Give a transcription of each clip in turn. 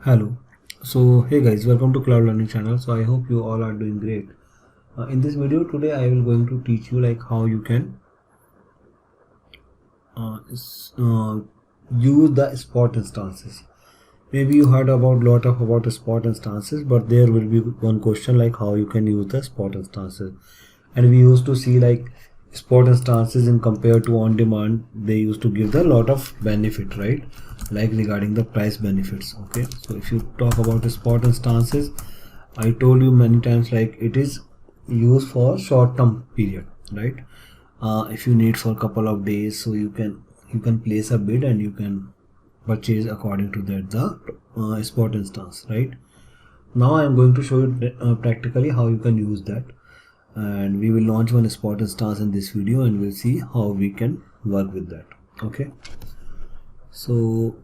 Hello. So hey guys, welcome to Cloud Learning channel. So I hope you all are doing great. In this video today I will going to teach you like how you can use the spot instances. Maybe you heard about spot instances, but there will be one question like how you can use the spot instances. And we used to see like spot instances in compared to on demand, they used to give the lot of benefit, right? Like regarding the price benefits. Okay, so if you talk about the spot instances, I told you many times like it is used for short term period, right? If you need for a couple of days, so you can place a bid and you can purchase according to that the spot instance, right? Now I am going to show you practically how you can use that, and we will launch one spot instance in this video and we'll see how we can work with that. Okay, so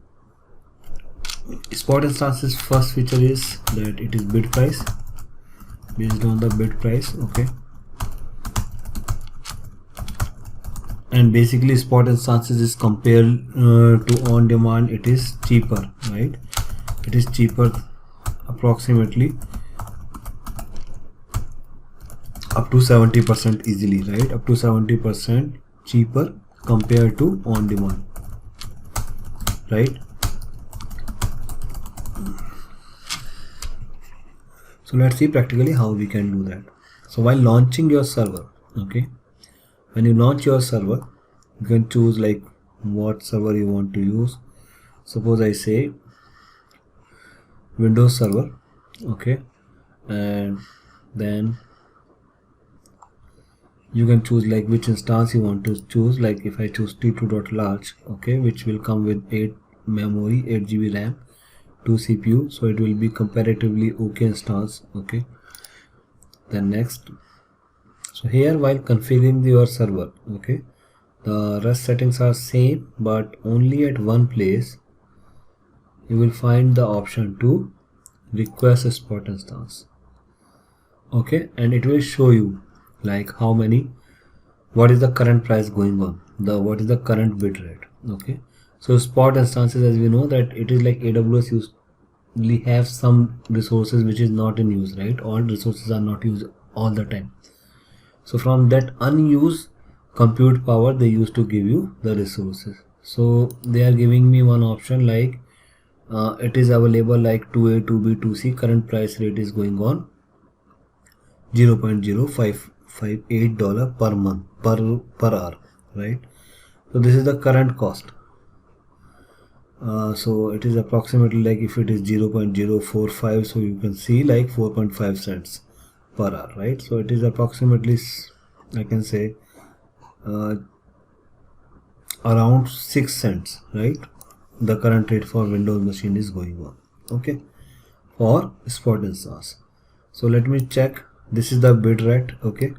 spot instances first feature is that it is bid price, based on the bid price. Okay, and basically spot instances is compared to on demand, it is cheaper, right? It is cheaper approximately up to 70% easily, right? Up to 70% cheaper compared to on demand, right? So let's see practically how we can do that. So while launching your server, okay, when you launch your server, you can choose like what server you want to use. Suppose I say Windows server, okay, and then you can choose like which instance you want to choose. Like if I choose t2.large, okay, which will come with 8 memory, 8 GB RAM, 2 CPU, so it will be comparatively okay instance. Okay, then next, so here while configuring your server, okay, the rest settings are same, but only at one place you will find the option to request a spot instance. Okay, and it will show you like how many, what is the current price going on, what is the current bid rate. Okay, so spot instances, as we know that it is like AWS usually have some resources which is not in use, right? All resources are not used all the time, so from that unused compute power they used to give you the resources. So they are giving me one option like it is available like 2A, 2B, 2C, current price rate is going on $0.0558 per month per hour, right? So this is the current cost. So it is approximately like if it is 0.045, so you can see like 4.5 cents per hour, right? So it is approximately, I can say around 6 cents, right? The current rate for Windows machine is going on, okay, for spot instance. So let me check, this is the bid rate. Okay,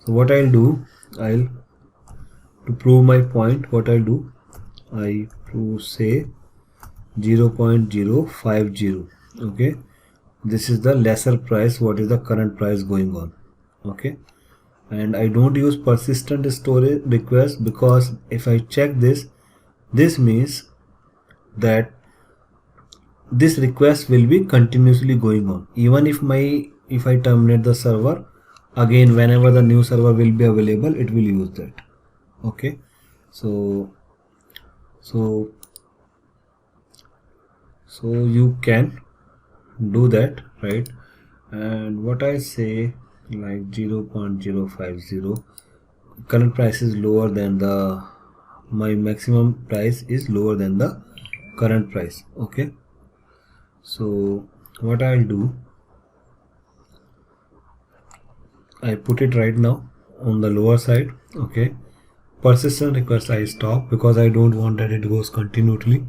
so what I'll do, to prove my point, what I'll do, I to say 0.050, okay, this is the lesser price, what is the current price going on. Okay, and I don't use persistent storage request, because if I check this means that this request will be continuously going on, even if I terminate the server, again whenever the new server will be available, it will use that. Okay, so you can do that, right? And what I say like 0.050, current price is lower than my maximum price is lower than the current price. Okay, so what I'll do, I put it right now on the lower side. Okay, persistent request I stop, because I don't want that it goes continuously,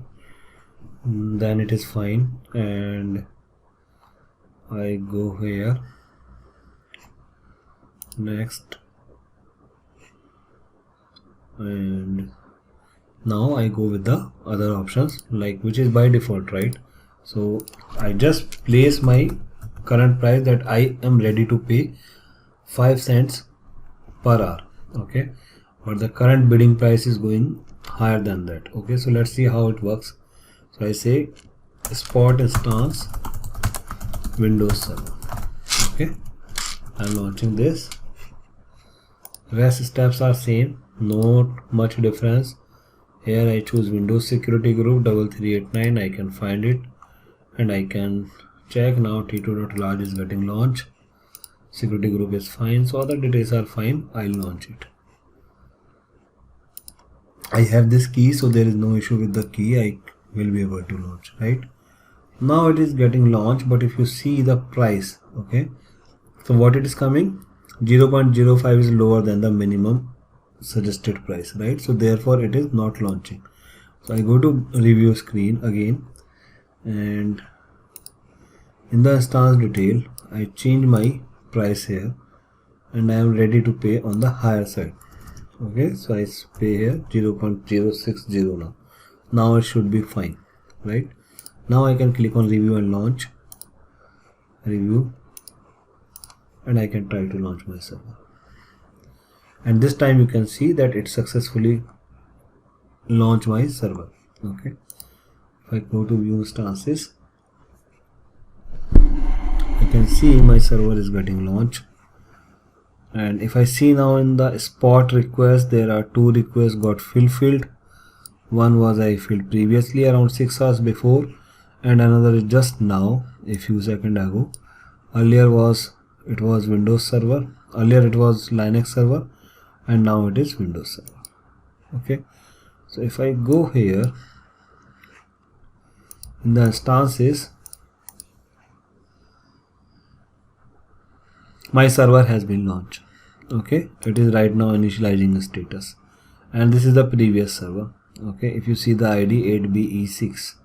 then it is fine. And I go here, next, and now I go with the other options, like which is by default, right? So I just place my current price that I am ready to pay 5 cents per hour. Okay, but the current bidding price is going higher than that. Okay, so let's see how it works. So I say Spot instance Windows Server. Okay, I'm launching this. Rest steps are same, not much difference. Here I choose Windows Security Group 3389. I can find it and I can check now. T2.large is getting launched. Security group is fine, so other details are fine. I'll launch it. I have this key, so there is no issue with the key. I will be able to launch, right? Now it is getting launched, but if you see the price, okay, so what it is coming, 0.05 is lower than the minimum suggested price, right? So therefore it is not launching. So I go to review screen again, and in the instance detail I change my price here, and I am ready to pay on the higher side. Okay, so I pay here 0.060 now it should be fine, right? Now I can click on review and launch, review, and I can try to launch my server, and this time you can see that it successfully launched my server. Okay, if I go to view instances, I can see my server is getting launched. And if I see now in the spot request, there are 2 requests got fulfilled. One was I filled previously around 6 hours before, and another is just now, a few seconds ago. Earlier it was Windows server, earlier it was Linux server, and now it is Windows server. Okay, so if I go here in the instances, my server has been launched. Okay, it is right now initializing status, and this is the previous server. Okay, if you see the ID 8BE6,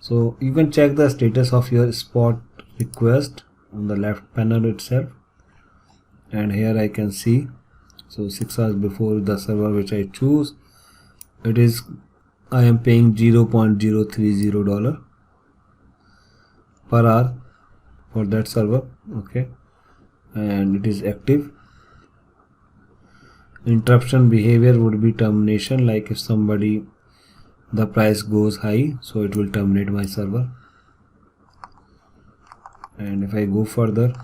so you can check the status of your spot request on the left panel itself, and here I can see, so 6 hours before the server which I choose, it is, I am paying $0.030 per hour for that server. Okay, and it is active. Interruption behavior would be termination, like if somebody, the price goes high, so it will terminate my server. And if I go further,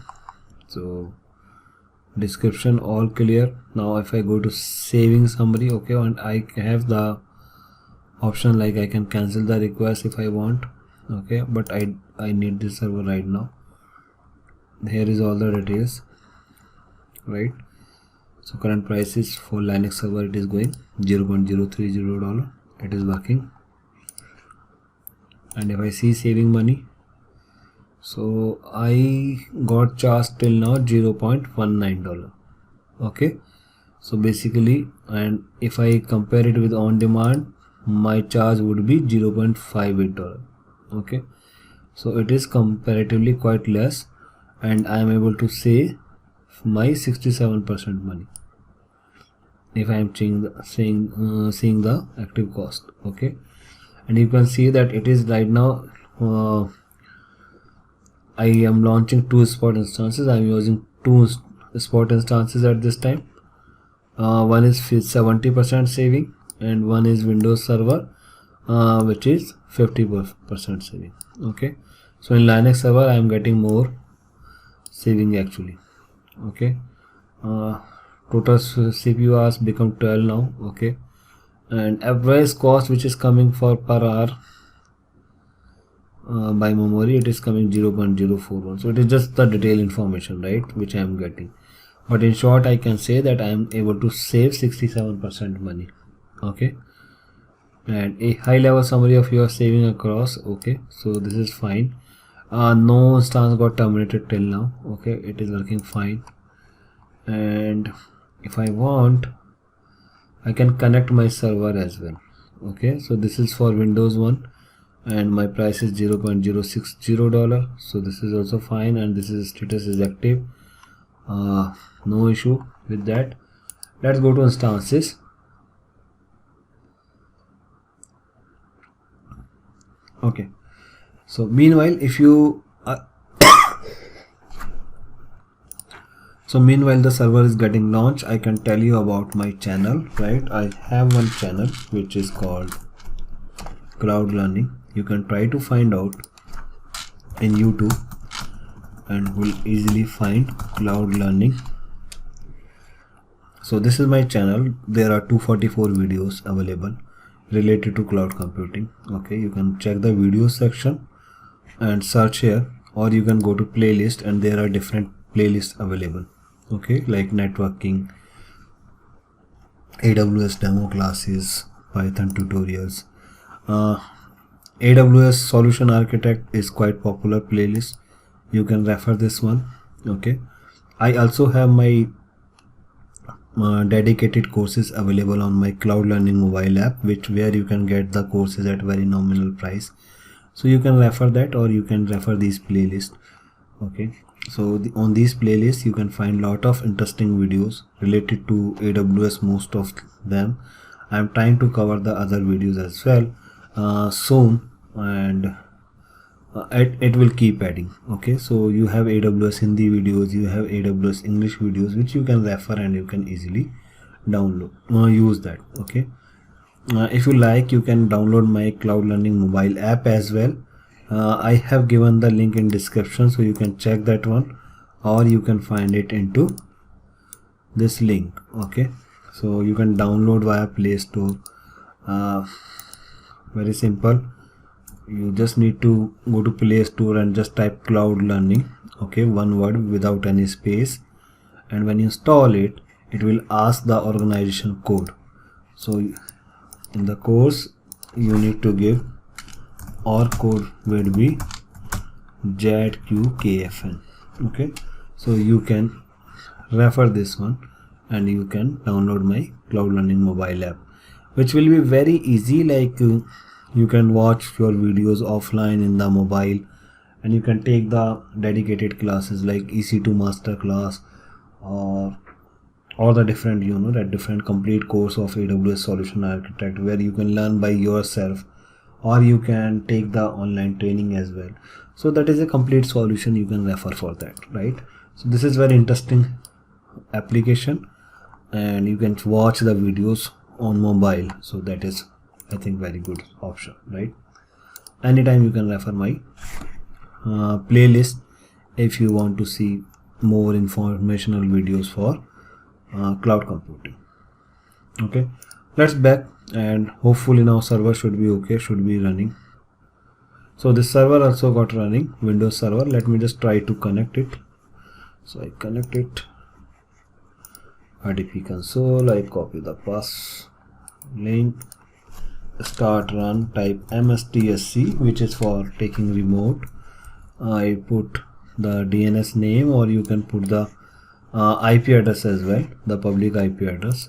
so description all clear. Now if I go to saving summary, okay, and I have the option like I can cancel the request if I want. Okay, but I need this server right now. Here is all the details, right? So current price is for Linux server, it is going $0.030. It is working. And if I see saving money, so I got charged till now $0.19. Okay, so basically, and if I compare it with on demand, my charge would be $0.58. Okay, so it is comparatively quite less, and I am able to save my 67% money if I am seeing the active cost. Okay, and you can see that it is right now, I am launching 2 spot instances. I am using 2 spot instances at this time. One is 70% saving, and one is Windows server, which is 50% saving. Okay, so in Linux server I am getting more saving actually. Okay, total CPU hours become 12 now. Okay, and average cost which is coming for per hour by memory, it is coming 0.041. so it is just the detail information, right, which I am getting, but in short I can say that I am able to save 67% money. Okay, and a high level summary of your saving across. Okay, so this is fine. No instance got terminated till now. Okay, it is working fine, and if I want, I can connect my server as well. Okay, so this is for Windows 1, and my price is $0.060. so this is also fine, and this is status is active. No issue with that. Let's go to instances. Okay, so meanwhile, if you so meanwhile the server is getting launched, I can tell you about my channel, right? I have one channel which is called Cloud Learning. you can try to find out in YouTube and will easily find Cloud Learning. So this is my channel. There are 244 videos available related to cloud computing. Okay, you can check the video section and search here, or you can go to playlist and there are different playlists available. Okay, like networking, AWS demo classes, Python tutorials. AWS Solution Architect is quite popular playlist. You can refer this one. Okay, I also have my dedicated courses available on my Cloud Learning mobile app, where you can get the courses at very nominal price. So you can refer that, or you can refer these playlists. Okay, so on these playlists you can find lot of interesting videos related to AWS, most of them. I'm trying to cover the other videos as well soon, and it will keep adding. Okay, so you have AWS Hindi videos, you have AWS English videos, which you can refer and you can easily download, use that. Okay, if you like, you can download my Cloud Learning mobile app as well. I have given the link in description, so you can check that one, or you can find it into this link. Okay, so you can download via Play Store. Very simple. You just need to go to Play Store and just type Cloud Learning. Okay, one word without any space, and when you install it, it will ask the organization code. So in the course you need to give, or code will be ZQKFN. Okay, so you can refer this one and you can download my Cloud Learning mobile app, which will be very easy. Like you can watch your videos offline in the mobile, and you can take the dedicated classes like EC2 master class, or the different, that different complete course of AWS Solution Architect, where you can learn by yourself, or you can take the online training as well. So that is a complete solution. You can refer for that, right? So this is very interesting application, and you can watch the videos on mobile. So that is, I think, very good option, right? Anytime you can refer my playlist if you want to see more informational videos for cloud computing. Okay, let's back, and hopefully now server should be okay, should be running. So this server also got running, Windows server. Let me just try to connect it. So I connect it, RDP console, I copy the pass link, start run, type mstsc, which is for taking remote. I put the DNS name, or you can put the IP address as well, the public IP address.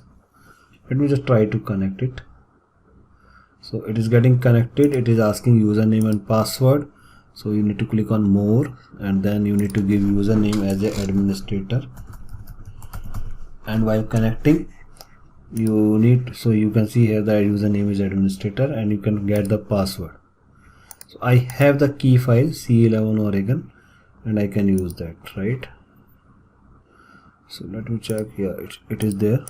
Let me just try to connect it. So it is getting connected. It is asking username and password. So you need to click on more, and then you need to give username as an administrator. And while connecting, you need, so you can see here the username is administrator, and you can get the password. So I have the key file C11 Oregon, and I can use that, right? So let me check here. It is there.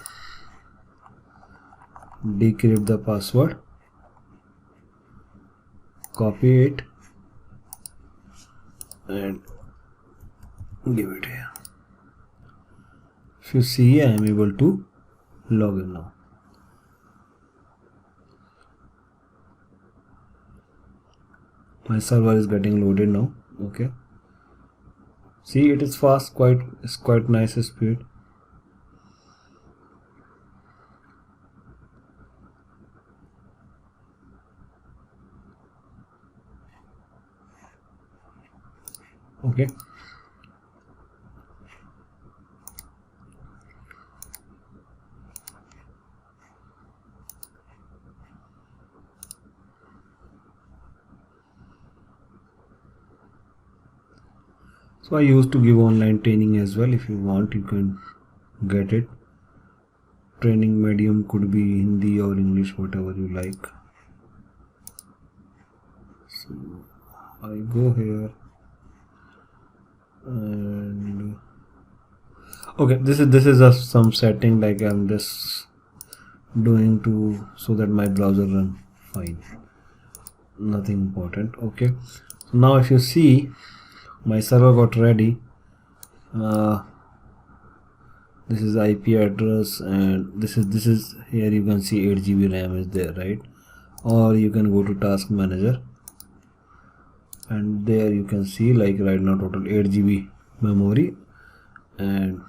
Decrypt the password, copy it, and give it here. If you see, I am able to log in now. My server is getting loaded now. Okay, see, it is fast, it's quite nice speed. Okay, so I used to give online training as well. If you want, you can get it. Training medium could be Hindi or English, whatever you like. So I go here, and okay, this is some setting, like I'm just doing to so that my browser run fine. nothing important. Okay, so now if you see, my server got ready. This is IP address, and this is here you can see 8 GB RAM is there, right? Or you can go to task manager, and there you can see like right now total 8 GB memory and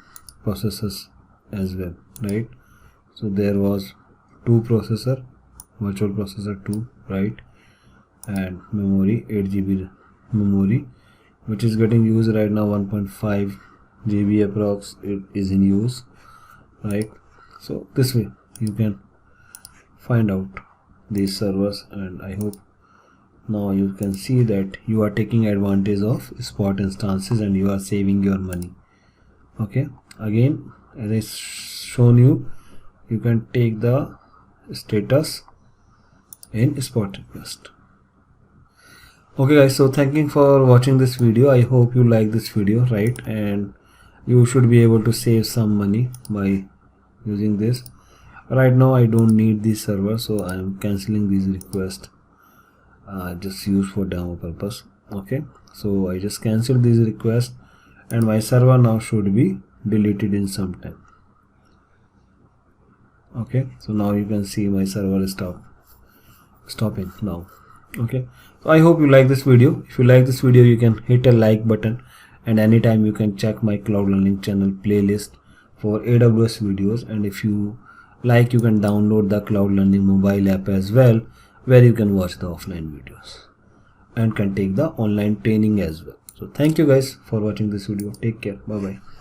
processors as well, right? So there was 2 processor, virtual processor 2, right? And memory 8 GB memory, which is getting used right now. 1.5 GB approx it is in use, right? So this way you can find out these servers, and I hope now you can see that you are taking advantage of spot instances and you are saving your money. Okay, again, as I shown you, you can take the status in spot request. Okay guys, so thank you for watching this video. I hope you like this video, right? And you should be able to save some money by using this. Right now I don't need this server, so I am canceling these requests, just use for demo purpose. Okay, so I just cancelled these requests, and my server now should be deleted in some time. Okay, so now you can see my server is stopping now. Okay, so I hope you like this video. If you like this video, you can hit a like button, and anytime you can check my Cloud Learning channel playlist for AWS videos. And if you like, you can download the Cloud Learning mobile app as well, where you can watch the offline videos and can take the online training as well. So thank you guys for watching this video. Take care. Bye bye.